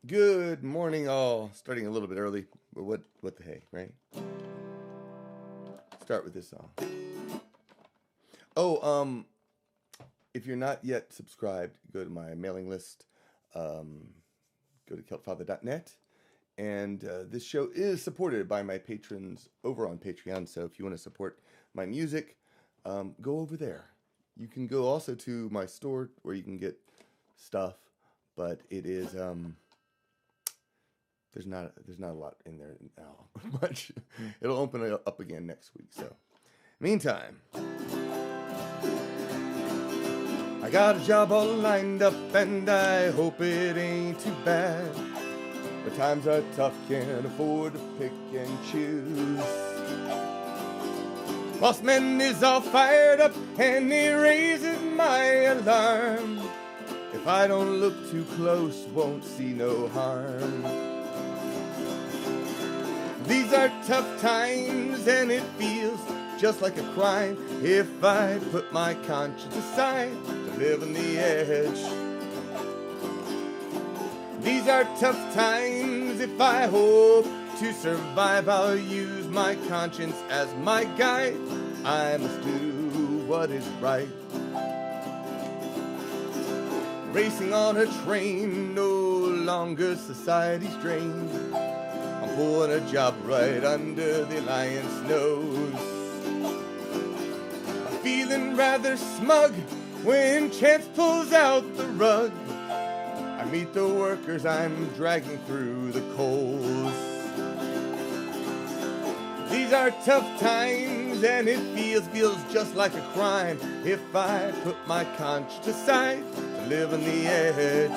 Good morning, all. Starting a little bit early, but what the heck, right? Start with this song. Oh, if you're not yet subscribed, go to my mailing list. Go to CELTFATHER.net. And this show is supported by my patrons over on Patreon. So if you want to support my music, go over there. You can go also to my store where you can get stuff, but it is there's not a lot in there now. Much. It'll open it up again next week. So, meantime, I got a job all lined up, and I hope it ain't too bad. But times are tough, can't afford to pick and choose. Boss man is all fired up, and he raises my alarm. If I don't look too close, won't see no harm. These are tough times, and it feels just like a crime if I put my conscience aside to live on the edge. These are tough times. If I hope to survive, I'll use my conscience as my guide. I must do what is right. Racing on a train, no longer society's drain. I'm pulling a job right under the lion's nose. I'm feeling rather smug when chance pulls out the rug. I meet the workers I'm dragging through the coals. These are tough times, and it feels just like a crime if I put my conscience aside to live on the edge.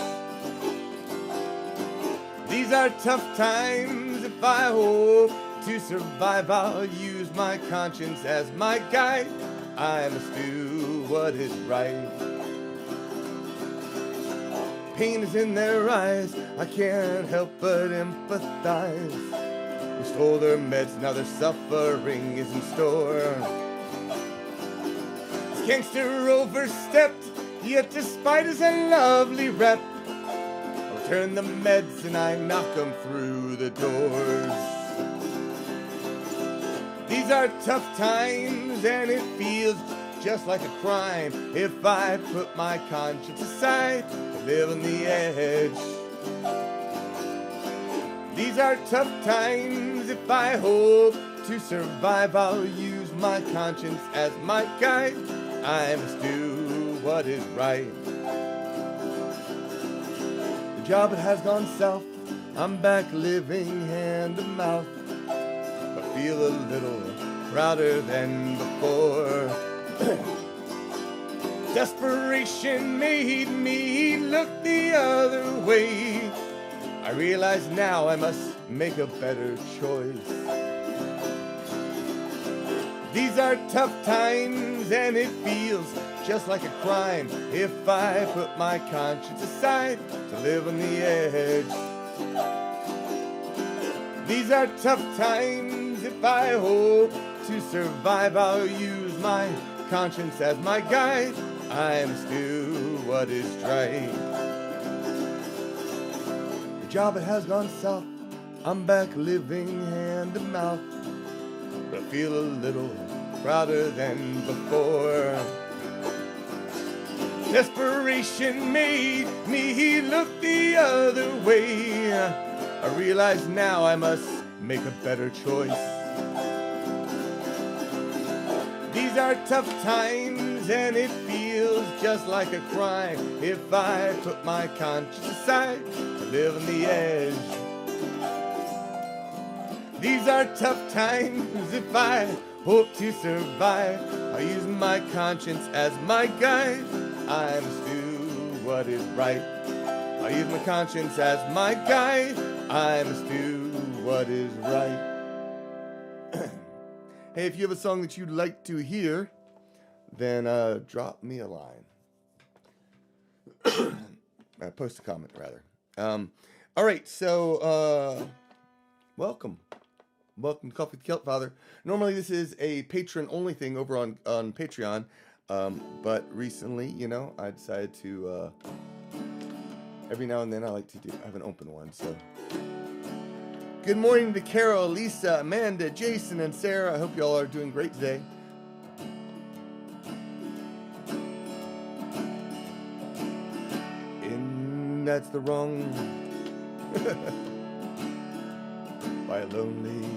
These are tough times. If I hope to survive, I'll use my conscience as my guide. I must do what is right. Pain is in their eyes, I can't help but empathize. We stole their meds, now their suffering is in store. This gangster overstepped, yet despite his lovely rep, I'll turn the meds and I knock them through the doors. These are tough times, and it feels just like a crime if I put my conscience aside to live on the edge. These are tough times. If I hope to survive, I'll use my conscience as my guide. I must do what is right. The job it has gone south. I'm back living hand to mouth, but feel a little prouder than before. Desperation made me look the other way. I realize now I must make a better choice. These are tough times, and it feels just like a crime if I put my conscience aside to live on the edge. These are tough times. If I hope to survive, I'll use my conscience as my guide. I must do what is right. The job it has gone south. I'm back living hand to mouth, but I feel a little prouder than before. Desperation made me look the other way. I realize now I must make a better choice. These are tough times, and it feels just like a crime if I put my conscience aside to live on the edge. These are tough times. If I hope to survive, I'll use my conscience as my guide. I must do what is right. I'll use my conscience as my guide. I must do what is right. Hey, if you have a song that you'd like to hear, then drop me a line. Post a comment, rather. All right, so welcome. Welcome to Coffee with the Celt Father. Normally this is a patron-only thing over on Patreon, but recently, I decided to every now and then I like to have an open one. So, good morning to Carol, Lisa, Amanda, Jason, and Sarah. I hope you all are doing great today. And that's the wrong by a lonely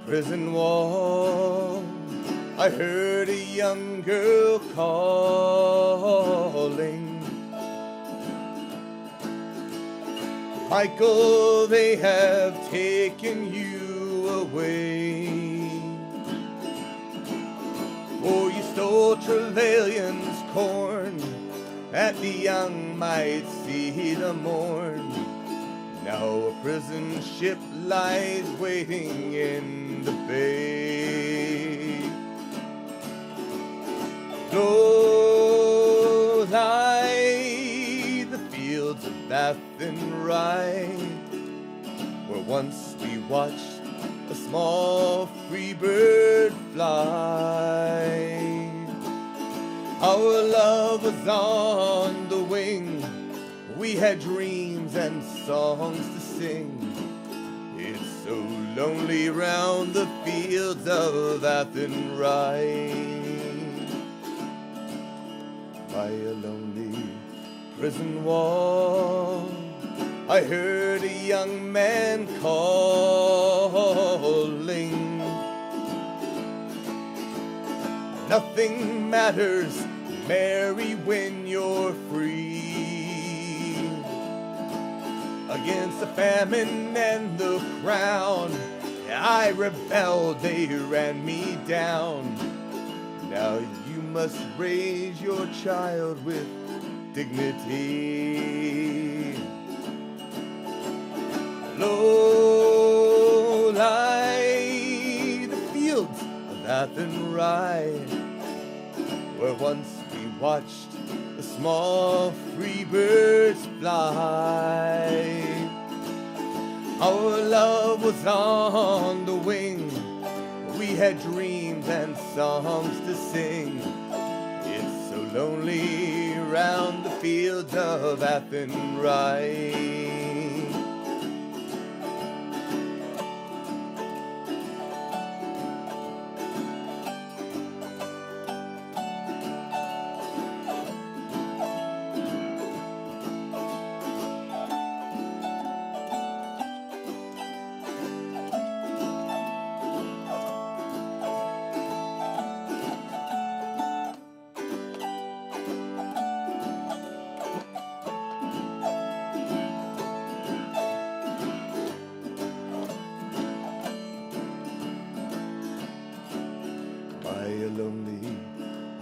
prison wall. I heard a young girl calling. Michael, they have taken you away. For you stole Trevelyan's corn, that the young might see the morn. Now a prison ship lies waiting in the bay. Low lie the fields of Athenry, where once we watched a small free bird fly. Our love was on the wing, we had dreams and songs to sing. It's so lonely round the fields of Athenry. By a lonely prison wall, I heard a young man calling. Nothing matters, Mary, when you're free. Against the famine and the crown, I rebelled, they ran me down. Now you must raise your child with dignity. Low lie the fields of Athenry, where once we watched the small free birds fly. Our love was on the wing, we had dreams and songs to sing. It's so lonely round the fields of Athenry.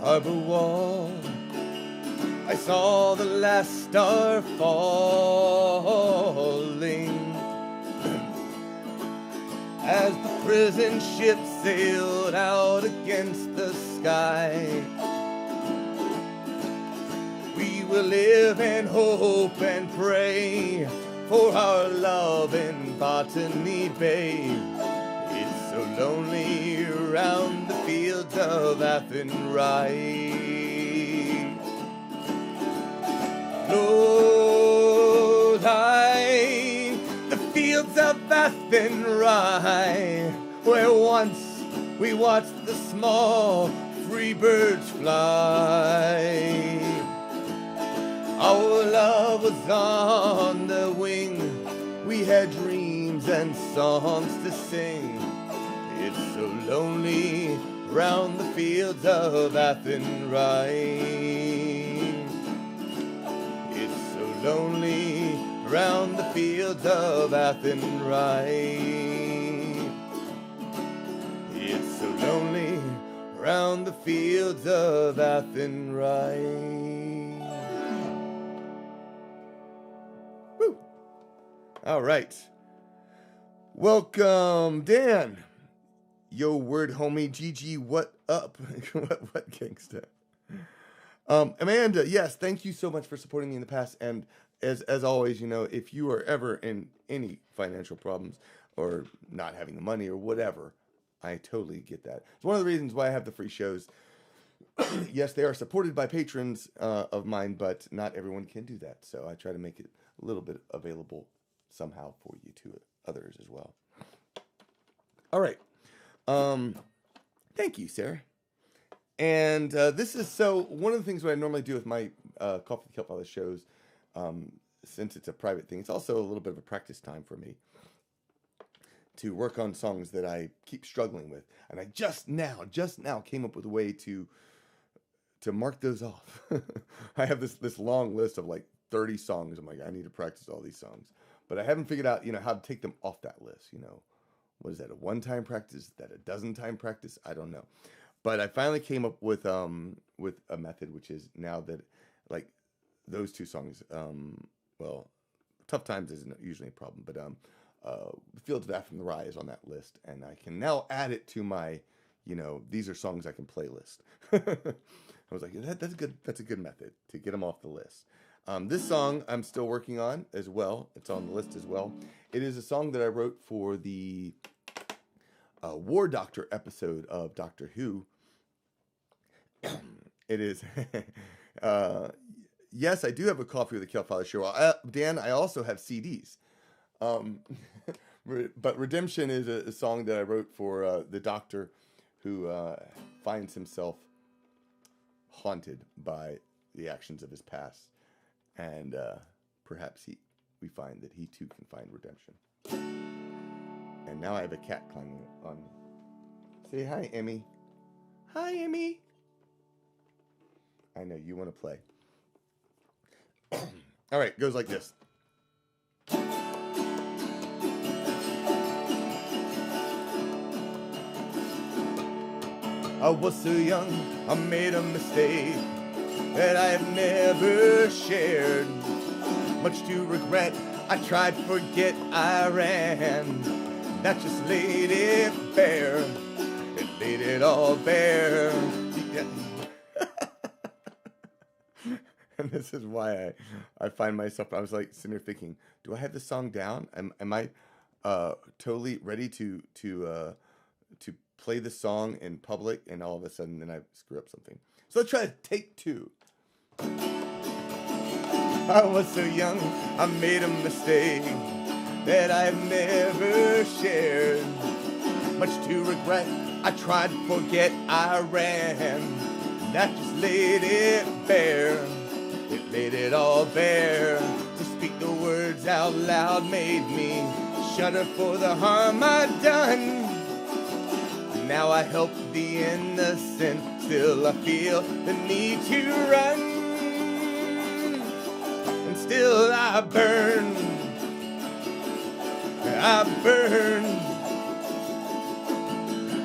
Harbor wall, I saw the last star falling as the prison ship sailed out against the sky. We will live and hope and pray for our love in Botany Bay. It's so lonely around the fields of Athenry. Low lie the fields of Athenry, where once we watched the small free birds fly. Our love was on the wing, we had dreams and songs to sing. It's so lonely round the fields of Athenry. It's so lonely round the fields of Athenry. It's so lonely round the fields of Athenry. Woo! All right. Welcome, Dan. Yo, word homie, GG, what up? what gangsta? Amanda, yes, thank you so much for supporting me in the past. And as always, you know, if you are ever in any financial problems or not having the money or whatever, I totally get that. It's one of the reasons why I have the free shows. Yes, they are supported by patrons of mine, but not everyone can do that. So I try to make it a little bit available somehow for you to others as well. All right. Thank you, Sarah. And this is so one of the things what I normally do with my Coffee with the CELTFATHER shows, since it's a private thing, it's also a little bit of a practice time for me to work on songs that I keep struggling with. And I just now came up with a way to mark those off. I have this long list of like 30 songs. I'm like, I need to practice all these songs. But I haven't figured out, how to take them off that list, What is that, a one-time practice? Is that a dozen-time practice? I don't know. But I finally came up with a method, which is now that, like, those two songs, well, Tough Times isn't usually a problem, but The Fields of After the Rye is on that list, and I can now add it to my, these are songs I can play list. I was like, that's good. That's a good method to get them off the list. This song I'm still working on as well. It's on the list as well. It is a song that I wrote for the War Doctor episode of Doctor Who. It is, yes, I do have a Coffee with the CELTFATHER show. Dan, I also have CDs. But Redemption is a song that I wrote for the Doctor who finds himself haunted by the actions of his past. And perhaps we find that he too can find redemption. And now I have a cat climbing on me. Say hi, Emmy. Hi, Emmy. I know, you want to play. All right, goes like this. I was so young, I made a mistake that I have never shared. Much to regret, I tried to forget, I ran. That just laid it bare. It laid it all bare. And this is why I find myself, I was like sitting there thinking, do I have the song down? Am I totally ready to play the song in public? And all of a sudden then I screw up something. So let's try to take two. I was so young, I made a mistake that I've never shared. Much to regret, I tried to forget, I ran. That just laid it bare. It laid it all bare. To speak the words out loud made me shudder for the harm I'd done. Now I help the innocent, still I feel the need to run. And still I burn. I burn.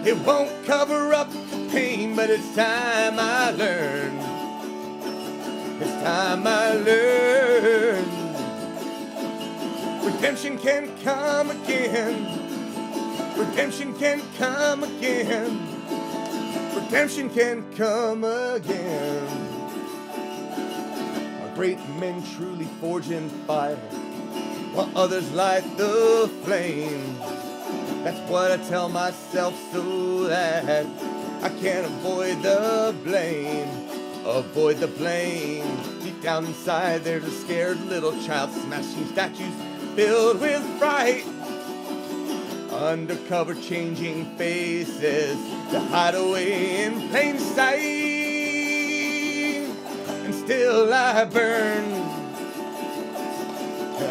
It won't cover up the pain, but it's time I learn. It's time I learn. Redemption can come again. Redemption can come again. Redemption can come again. Our great men truly forge in fire, while others light the flame. That's what I tell myself so that I can't avoid the blame. Avoid the blame. Deep down inside there's a scared little child smashing statues filled with fright. Undercover changing faces to hide away in plain sight. And still I burn.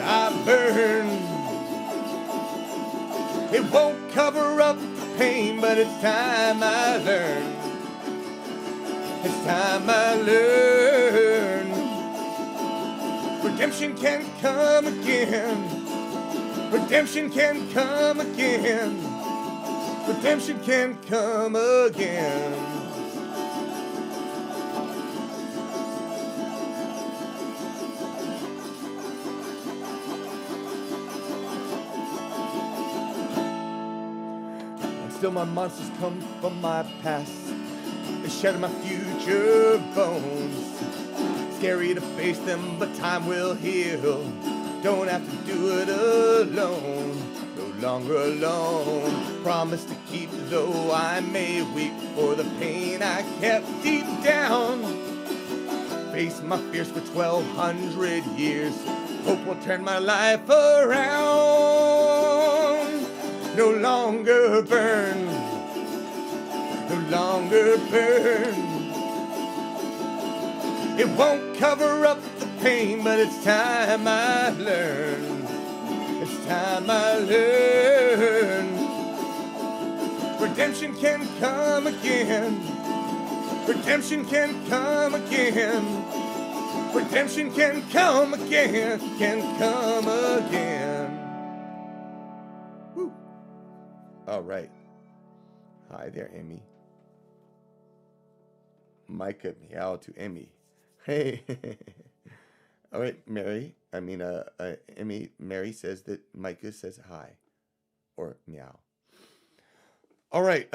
I burn. It won't cover up the pain, but it's time I learn. It's time I learn. Redemption can come again. Redemption can come again. Redemption can come again. And still my monsters come from my past. They shatter my future bones. Scary to face them, but time will heal. Don't have to do it alone. No longer alone. Promise to keep, though I may weep for the pain I kept deep down. Face my fears for 1,200 years. Hope will turn my life around. No longer burn, no longer burn. It won't cover up the pain, but it's time I learn. It's time I learn. Redemption can come again. Redemption can come again. Redemption can come again. Can come again. Woo. All right. Hi there, Emmy. Micah meow to Emmy. Hey. All right, Mary. Emmy. Mary says that Micah says hi, or meow. All right.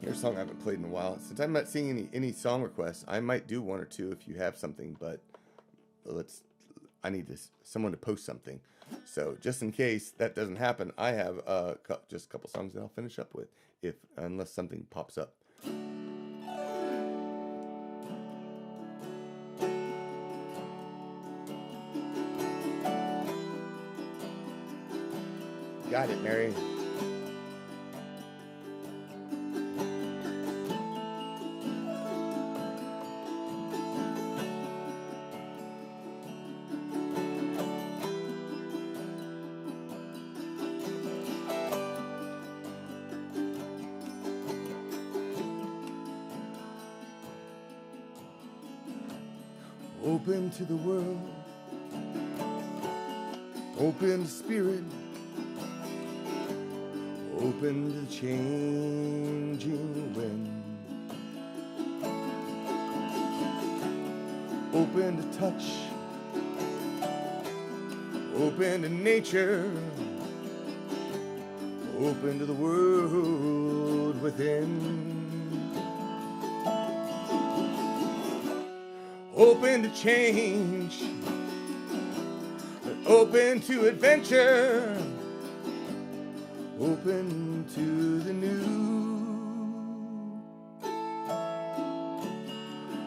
Here's a song I haven't played in a while. Since I'm not seeing any song requests, I might do one or two if you have something. But I need someone to post something. So just in case that doesn't happen, I have just a couple songs that I'll finish up with, unless something pops up. Got it, Mary. Open to the world, open to spirit, open to the changing wind, open to touch, open to nature, open to the world within. Open to change, open to adventure, open to the new,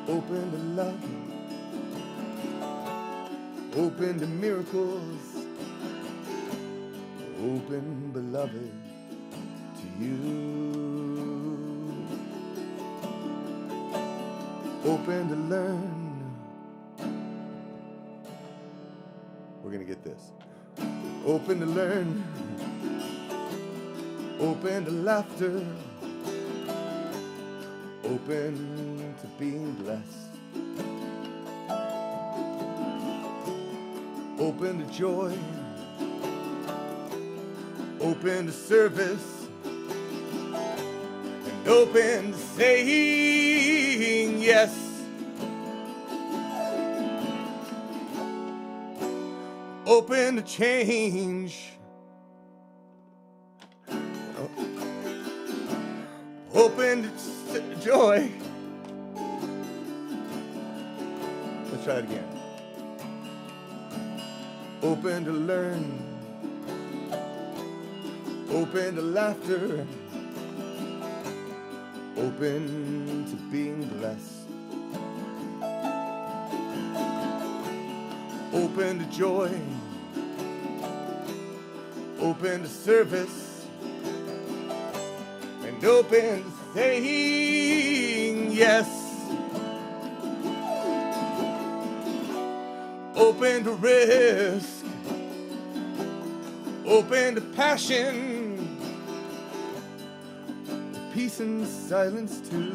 open to love, open to miracles, open, beloved, to you. Open to learn. We're going to get this. Open to learn. Open to laughter. Open to being blessed. Open to joy. Open to service. And open to saying yes. Open to change. Open to joy. Let's try it again. Open to learn. Open to laughter. Open to being blessed. Open to joy, open to service, and open to saying yes. Open to risk, open to passion, to peace and silence too.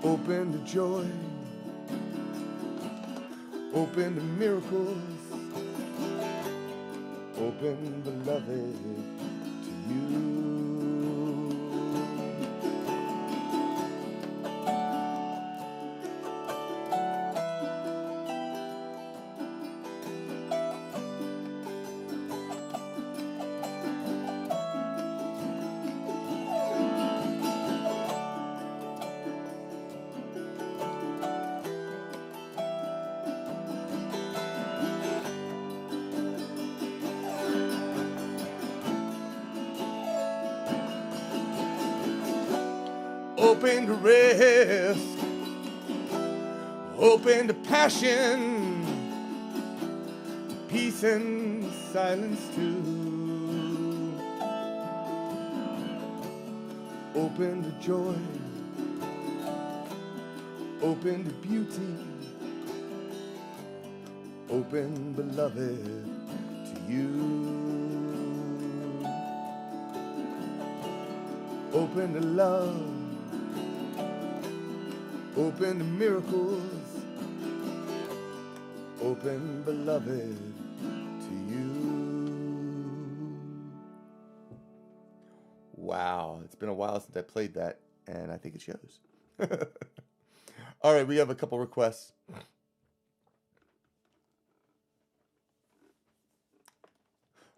Open to joy. Open to miracles, open, beloved, to you. open to rest, open to passion, peace and silence too, open to joy, open to beauty, open, beloved, to you. Open to love, open to miracles, open, beloved, to you. Wow, it's been a while since I played that, and I think it shows. All right, we have a couple requests.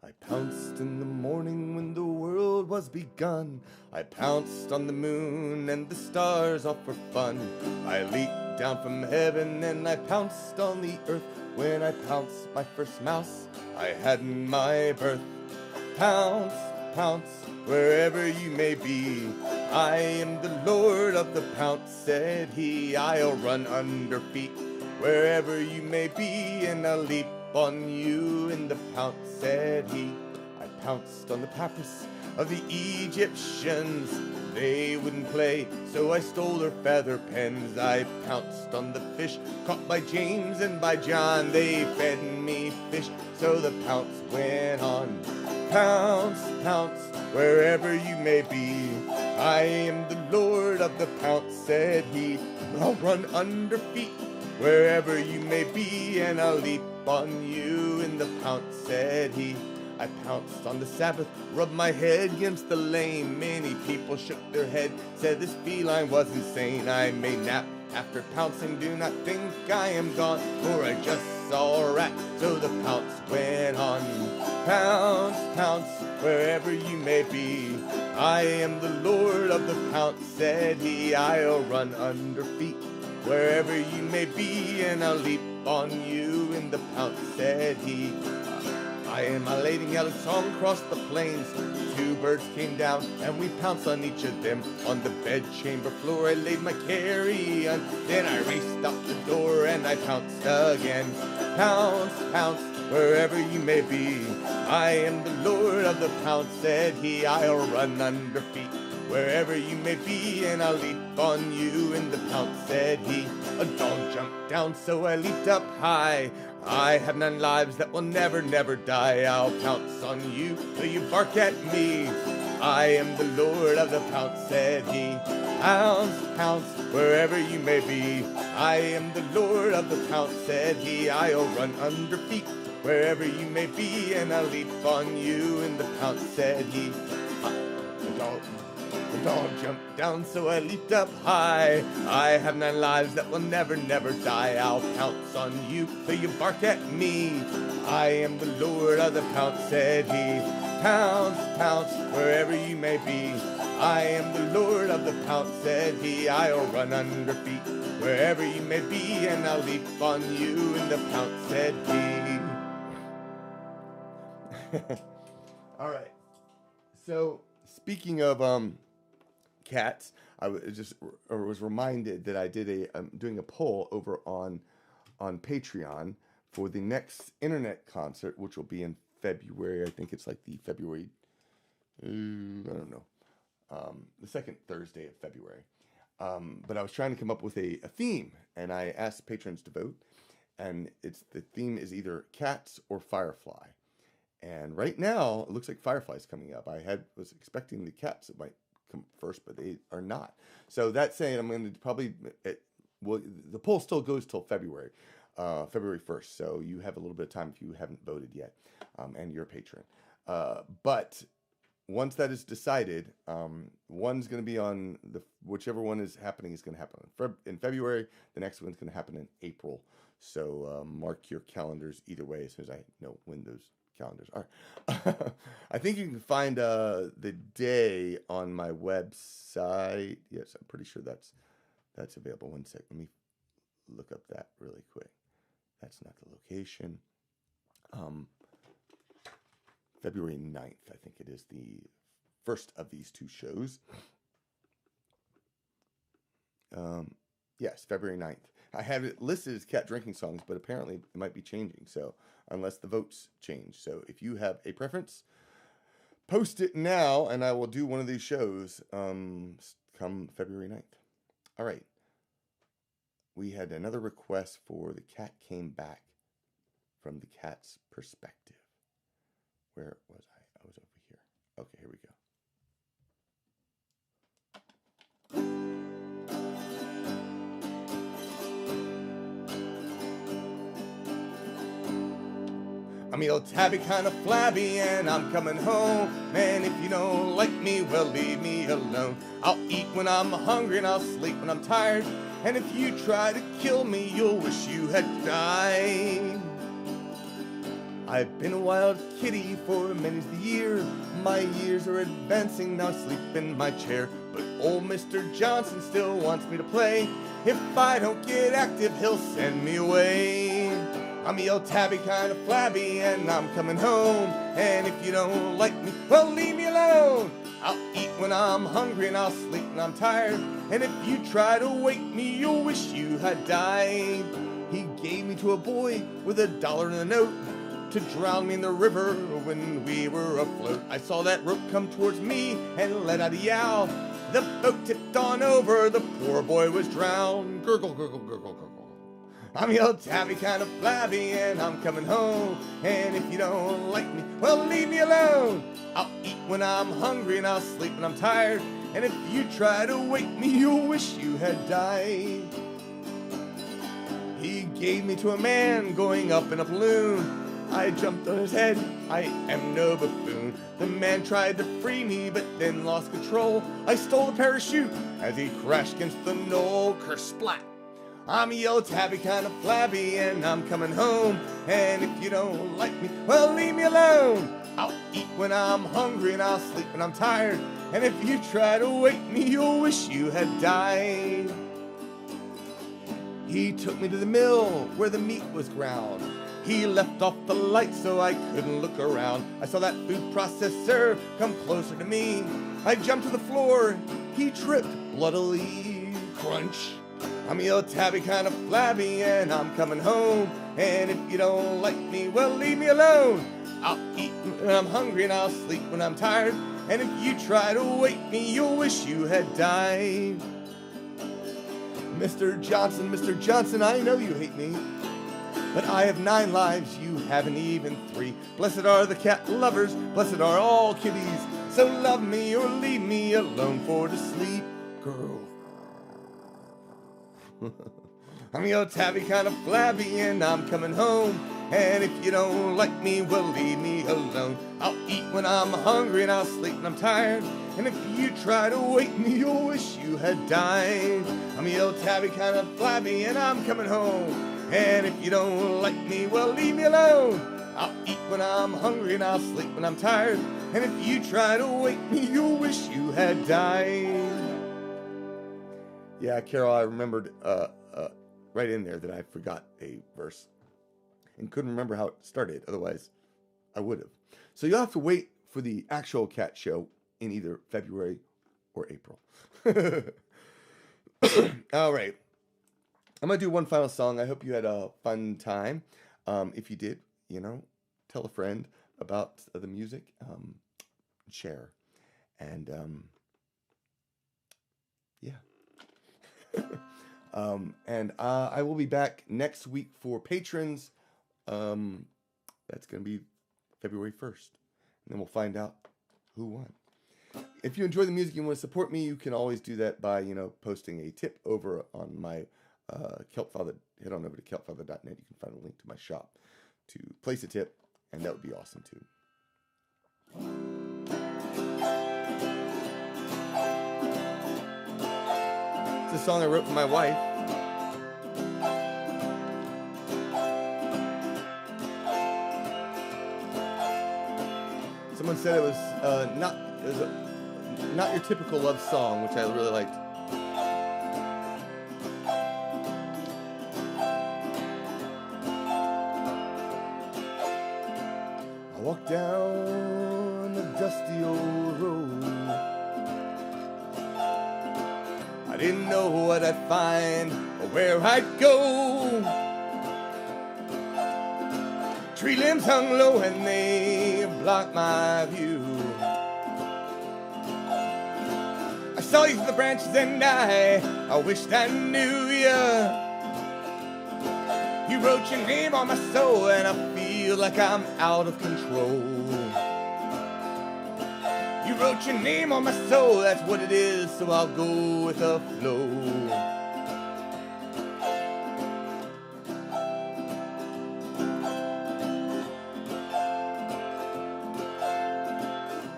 I pounced in the morning when the world was begun. I pounced on the moon and the stars all for fun. I leaped down from heaven and I pounced on the earth. When I pounced my first mouse I had in my birth. Pounce, pounce, wherever you may be. I am the Lord of the pounce, said he. I'll run under feet wherever you may be, and I'll leap on you in the pounce, said he. I pounced on the papyrus of the Egyptians. They wouldn't play, so I stole their feather pens. I pounced on the fish caught by James and by John. They fed me fish, so the pounce went on. Pounce, pounce, wherever you may be. I am the Lord of the pounce, said he. I'll run under feet wherever you may be, and I'll leap on you in the pounce, said he. I pounced on the Sabbath, rubbed my head against the lane. Many people shook their head, said this feline was insane. I may nap after pouncing, do not think I am gone, for I just saw a rat, so the pounce went on. Pounce, pounce, wherever you may be. I am the Lord of the pounce, said he. I'll run under feet wherever you may be, and I'll leap on you in the pounce, said he. I am a lady out a song across the plains. Two birds came down and we pounced on each of them. On the bedchamber floor I laid my carrion. Then I raced out the door and I pounced again. Pounce, pounce, wherever you may be. I am the Lord of the pounce, said he. I'll run under feet wherever you may be, and I'll leap on you in the pounce, said he. A dog jumped down, so I leaped up high. I have 9 lives that will never, never die. I'll pounce on you till you bark at me. I am the Lord of the pounce, said he. Pounce, pounce, wherever you may be. I am the Lord of the pounce, said he. I'll run under feet wherever you may be, and I'll leap on you in the pounce, said he. The dog jumped down, so I leaped up high. I have 9 lives that will never, never die. I'll pounce on you till you bark at me. I am the Lord of the pounce, said he. Pounce, pounce, wherever you may be. I am the Lord of the pounce, said he. I'll run under feet wherever you may be, and I'll leap on you in the pounce, said he. All right. So, speaking of cats, I was reminded that I did doing a poll over on Patreon for the next internet concert, which will be in February. I think it's like the February, I don't know, the second Thursday of February. But I was trying to come up with a theme, and I asked patrons to vote, and the theme is either cats or Firefly. And right now, it looks like Firefly's coming up. I was expecting the cats that might come first, but they are not. So that saying, I'm going to probably, the poll still goes till February 1st. So you have a little bit of time if you haven't voted yet, and you're a patron. But once that is decided, one's going to be on whichever one is happening is going to happen in February. The next one's going to happen in April. So mark your calendars either way as soon as I know when those calendars are. I think you can find the day on my website. Yes, I'm pretty sure that's available. One sec, let me look up that really quick. That's not the location. February 9th, I think it is the first of these 2 shows. Yes, February 9th. I have it listed as cat drinking songs, but apparently it might be changing. So unless the votes change. So if you have a preference, post it now, and I will do one of these shows come February 9th. All right. We had another request for The Cat Came Back from the cat's perspective. Where was I? I was over here. Okay, here we go. I'm a old tabby, kind of flabby, and I'm coming home. And if you don't like me, well, leave me alone. I'll eat when I'm hungry, and I'll sleep when I'm tired. And if you try to kill me, you'll wish you had died. I've been a wild kitty for many's the year. My years are advancing, now I sleep in my chair. But old Mr. Johnson still wants me to play. If I don't get active, he'll send me away. I'm a old tabby, kind of flabby, and I'm coming home. And if you don't like me, well, leave me alone. I'll eat when I'm hungry, and I'll sleep when I'm tired. And if you try to wake me, you'll wish you had died. He gave me to a boy with $1 in a note to drown me in the river when we were afloat. I saw that rope come towards me and let out a yowl. The boat tipped on over, the poor boy was drowned. Gurgle, gurgle, gurgle, gurgle. I'm a old tabby, kind of flabby, and I'm coming home. And if you don't like me, well, leave me alone. I'll eat when I'm hungry, and I'll sleep when I'm tired. And if you try to wake me, you'll wish you had died. He gave me to a man going up in a balloon. I jumped on his head, I am no buffoon. The man tried to free me, but then lost control. I stole the parachute as he crashed against the knoll. Kersplat! I'm a old tabby, kind of flabby, and I'm coming home. And if you don't like me, well, leave me alone. I'll eat when I'm hungry, and I'll sleep when I'm tired. And if you try to wake me, you'll wish you had died. He took me to the mill where the meat was ground. He left off the light so I couldn't look around. I saw that food processor come closer to me. I jumped to the floor, he tripped bloodily. Crunch. I'm a old tabby, kind of flabby, and I'm coming home. And if you don't like me, well, leave me alone. I'll eat when I'm hungry, and I'll sleep when I'm tired. And if you try to wake me, you'll wish you had died. Mr. Johnson, I know you hate me, but I have 9 lives, you haven't even 3. Blessed are the cat lovers, blessed are all kitties. So love me or leave me alone for to sleep, girl. I'm a old tabby, kind of flabby, and I'm coming home. And if you don't like me, well, leave me alone. I'll eat when I'm hungry, and I'll sleep when I'm tired. And if you try to wake me, you'll wish you had died. I'm a old tabby, kind of flabby, and I'm coming home. And if you don't like me, well, leave me alone. I'll eat when I'm hungry, and I'll sleep when I'm tired. And if you try to wake me, you'll wish you had died. Yeah, Carol, I remembered right in there that I forgot a verse and couldn't remember how it started. Otherwise, I would have. So you'll have to wait for the actual cat show in either February or April. All right. I'm going to do one final song. I hope you had a fun time. If you did, tell a friend about the music. Share. And, yeah. And I will be back next week for patrons. That's going to be February 1st. And then we'll find out who won. If you enjoy the music and want to support me, you can always do that by, posting a tip over on my CELTFATHER. Head on over to CELTFATHER.net. You can find a link to my shop to place a tip, and that would be awesome too. It's a song I wrote for my wife. Someone said it was not your typical love song, which I really liked. I walked down the dusty old road. I didn't know what I'd find or where I'd go. Tree limbs hung low and they blocked my view. I saw you through the branches and I wished I knew you. You wrote your name on my soul and I feel like I'm out of control. You wrote your name on my soul, that's what it is, so I'll go with the flow.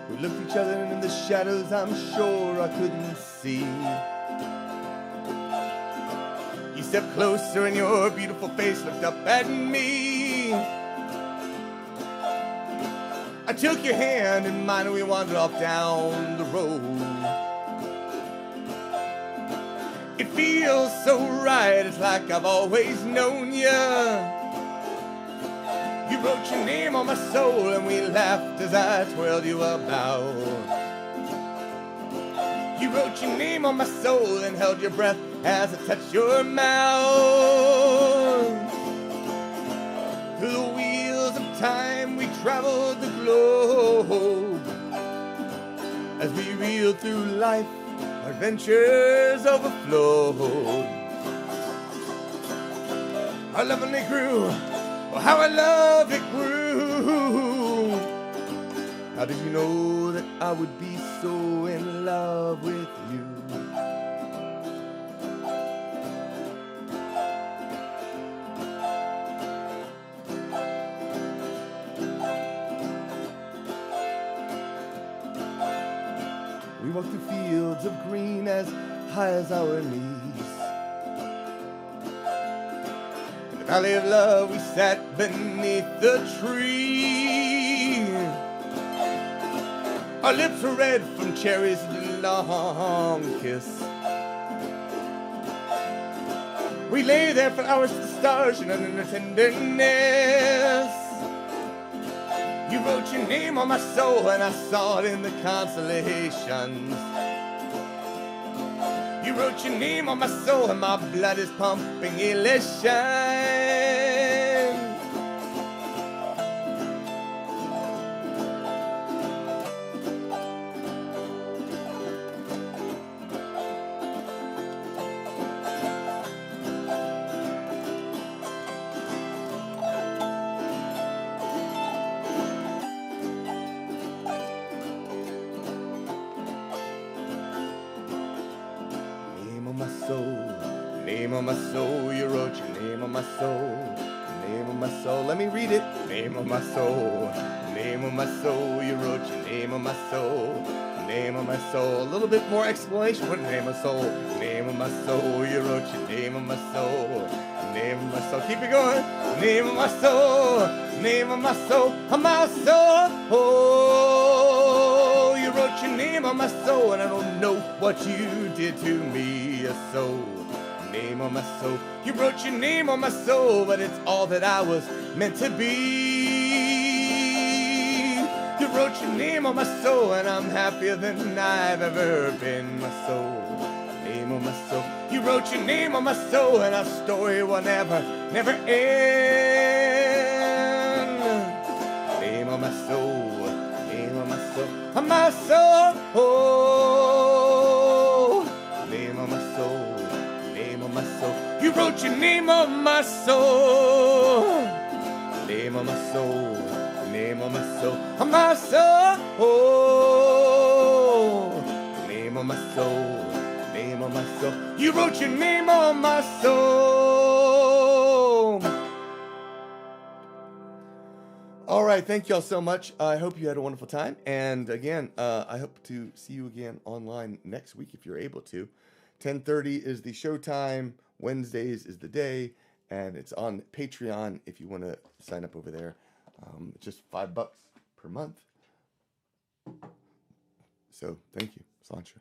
We looked at each other and in the shadows I'm sure I couldn't see. You stepped closer and your beautiful face looked up at me. I took your hand in mine and we wandered off down the road. It feels so right, it's like I've always known you. You wrote your name on my soul and we laughed as I twirled you about. You wrote your name on my soul and held your breath as I touched your mouth. Through the wheels of time we traveled the globe. As we reeled through life, our adventures overflowed. Our love only grew, oh how our love it grew. How did you know that I would be so in love with you? We walked through fields of green as high as our knees. In the valley of love we sat beneath the tree. Our lips were red from cherries and a long kiss. We lay there for hours to the stars and under tenderness. You wrote your name on my soul and I saw it in the constellations. You wrote your name on my soul and my blood is pumping elation. Name on my soul, you wrote your name on my soul. Name on my soul, let me read it. Name on my soul, name on my soul, you wrote your name on my soul. Name on my soul, a little bit more explanation for name of soul. Name on my soul, you wrote your name on my soul. Name on my soul, keep it going. Name on my soul, name on my soul, on my soul. Oh, you wrote your name on my soul, and I don't know what you did to me, so. Name on my soul, you wrote your name on my soul, but it's all that I was meant to be. You wrote your name on my soul, and I'm happier than I've ever been, my soul. Name on my soul, you wrote your name on my soul, and our story will never end. Name on my soul, name on my soul, on my soul. Name on my soul, name on my soul, you wrote your name on my soul. Name on my soul, name on my soul, on my soul. Name on my soul, name on my soul, you wrote your name on my soul. All right, thank y'all so much. I hope you had a wonderful time. And again, I hope to see you again online next week if you're able to. 10:30 is the show time. Wednesdays is the day. And it's on Patreon if you want to sign up over there. Just $5 per month. So thank you. Slancha.